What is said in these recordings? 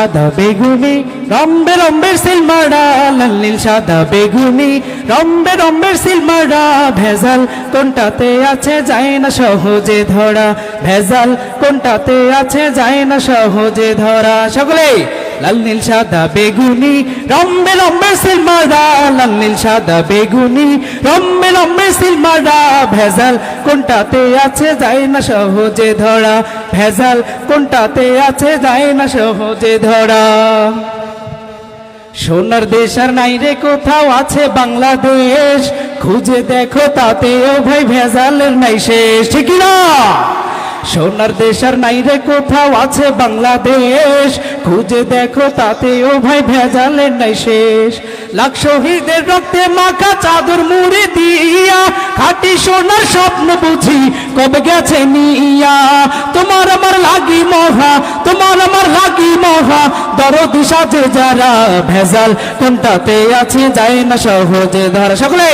সাদা বেগুনি রম্বে রম্বের সিলমারা, লাল নীল সাদা বেগুনি রম্বে রম্বের সিলমারা, ভেজাল কোনটাতে আছে যায় না সহজে ধরা, ভেজাল কোনটাতে আছে যায় না সহজে ধরা। সকলে লাল নীল সাদা বেগুনি রম্বে রম্বের সিলমারা, লাল নীল সাদা বেগুনি রম্বে রম্বের সিলমারা, ভেজাল কোনটাতে আছে যায় না সহজে ধরা, ভেজাল কোনটাতে আছে যায় না সহজে ধরা। সোনার দেশ আর নাই রে কোথাও আছে বাংলাদেশ, খুঁজে দেখো তাতেও ভাই ভেজালের নাই শেষ, ঠিক না? সোনার দেশ আর নাই রে কোথাও আছে বাংলাদেশ, খুঁজে দেখো তাতেও ভাই ভেজালের নাই শেষ। লাখ শহীদের রক্তে মাখা চাদর মুড়ি দিয়া, খাঁটি সোনার স্বপ্ন বুঝি কবে গেছে নিয়া। তোমার আমার লাগি মহা, তোমার আমার লাগি মহা, দরদি সাজে যারা, ভেজাল কোনটাতে আছে যায় না সহজে ধরা। সকলে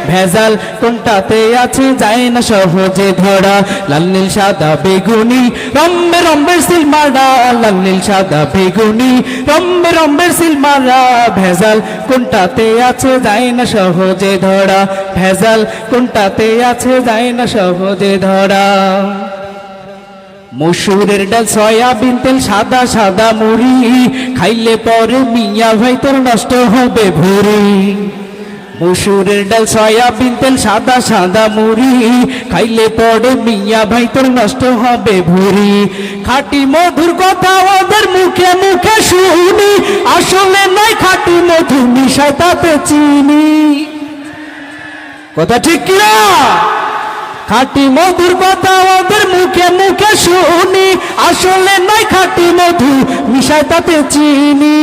ভেজাল কোনটাতে আছে যায় না সহজে ধরা, লাল নীল সাদা বেগুনি রম্বে রম্বের সিলমারা, লাল নীল সাদা বেগুনি রম্বে রম্বের সিলমারা, ভেজাল কোনটাতে আছে যায় না সহজে ধরা, ভেজাল কোনটাতে আছে যায় না সহজে ধরা। মসুরের ডাল সয়াবিন তেল সাদা সাদা মুড়ি, খাইলে পরে মিয়া ভাই তোর নষ্ট হবে ভুঁড়ি। মসুরের ডাল সয়াবিন তেল সাদা সাদা মুড়ি, খাইলে পরে মিয়া ভাই তোর নষ্ট হবে ভুঁড়ি। খাঁটি মধুর কথা ওদের মুখে মুখে শুনি, আসলে নাই খাঁটি মধু মিশায় তাতে চিনি। কথা ঠিক কিনা? খাঁটি মধুর কথা ওদের মুখে মুখে শুনি, আসলে নাই খাঁটি মধু মিশায় তাতে চিনি।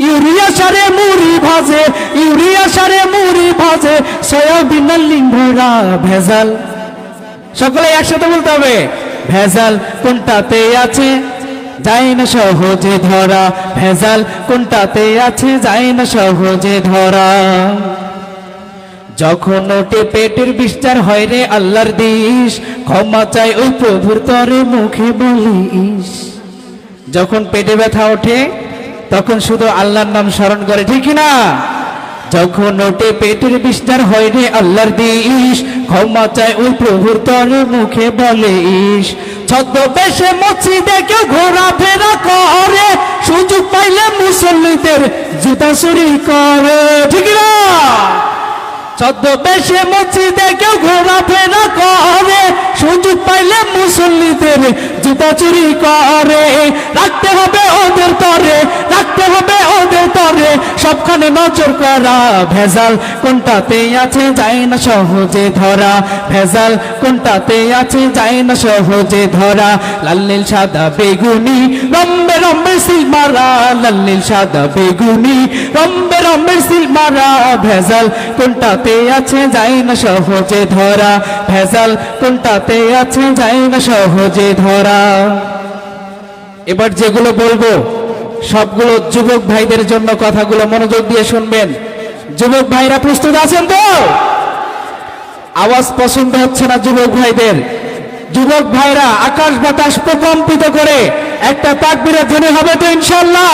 ইউরিয়া সারে মুড়ি ভাজে, ইউরিয়া সারে মুড়ি ভাজে, সয়াবিন লিঙ্গরা, ভেজাল। সকলে একসাথে বলতে হবে, ভেজাল কোনটাতে আছে যায় না সহজে ধরা, ভেজাল কোনটাতে আছে যায় না সহজে ধরা। যখন ওঠে পেটের বিস্তার হয় রে আল্লাহর দিস, ক্ষমা চাই ওই প্রভুর তরে মুখে বলিস। যখন পেটে ব্যথা ওঠে তখন শুধু আল্লাহর নাম স্মরণ করে, ঠিক না? যখন ওঠে পেটের বিস্তার হয় রে আল্লাহর দিস, ক্ষমা চাই ওই প্রভুর তরে মুখে বলিস। ছদ্মবেশে মসজিদে কেউ ঘোরাফেরা করে, সুযোগ পাইলে মুসল্লিদের জুতা চুরি করে, ঠিক না? ছদ্মবেশে মসজিদে কেউ ঘোরাফেরা করে, সুযোগ পাইলে মুসল্লিদের জুতা চুরি করে। রাখতে হবে ওদের তরে, রাখতে হবে ওদের তরে, সবখানে নজর করা, ভেজাল কোনটাতে আছে যায় না সহজে ধরা, ভেজাল কোনটাতে আছে যায় না সহজে ধরা। লাল নীল সাদা বেগুনি রম্বে রম্বের সিলমারা, লাল নীল সাদা বেগুনি রম্বে রম্বের সিলমারা, ভেজাল কোনটাতে আছে যায় না সহজে ধরা, ভেজাল কোনটাতে আছে যায় না সহজে ধরা। এবার যেগুলো বলবো সবগুলো যুবক ভাইদের জন্য, কথাগুলো মনোযোগ দিয়ে শুনবেন। যুবক ভাইরা প্রস্তুত আছেন তো? আওয়াজ পছন্দ হচ্ছে না যুবক ভাইদের? যুবক ভাইরা আকাশ বাতাস প্রকম্পিত করে একটা তাকবীরের ধ্বনি হবে তো ইনশাআল্লাহ?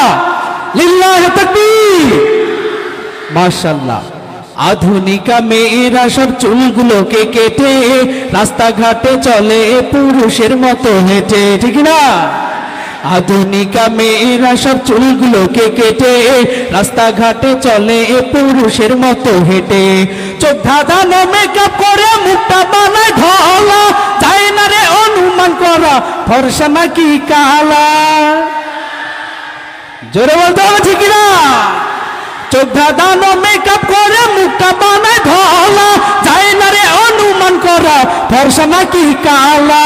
লিল্লাহি তাকবীর, মাশাআল্লাহ। আধুনিকা মেয়েরা সব চুলগুলোকে কেটে রাস্তাঘাটে চলে পুরুষের মতো হেঁটে, ঠিক না? আধুনিকা মেয়েরা সব চুলগুলোকে কেটে রাস্তাঘাটে চলে পুরুষের মতো হেঁটে। চোখ ধাঁধানো মেকআপ করে মুখটা বানায় ঢলা, যায় না রে অনুমান করা ফর্সা নাকি কালা। জোরে বলতে হবে, ঠিক না? চোখ ধাঁধানো মেকআপ করে মুখটা বানায় ঢলা, যায় না রে অনুমান করা ফর্সা নাকি কালা।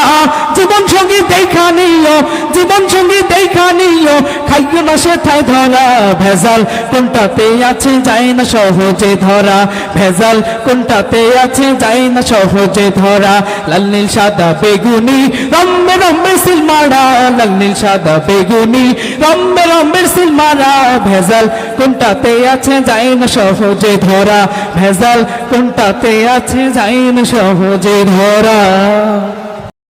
জীবন সঙ্গী দেখা নিও, জীবন সঙ্গী দেখা নিও, খাইও না সেথায় ধরা, ভেজাল কোনটাতে আছে যায় না সহজে ধরা, ভেজাল কোনটাতে আছে যায় না সহজে ধরা। লাল নীল সাদা বেগুনি রম্বে রম্বের সিলমারা, লাল নীল সাদা বেগুনি রম্বে রম্বের সিলমারা, ভেজাল কোনটাতে আছে যায় না সহজে ধরা, ভেজাল কোনটাতে আছে যায় না সহজে ধরা।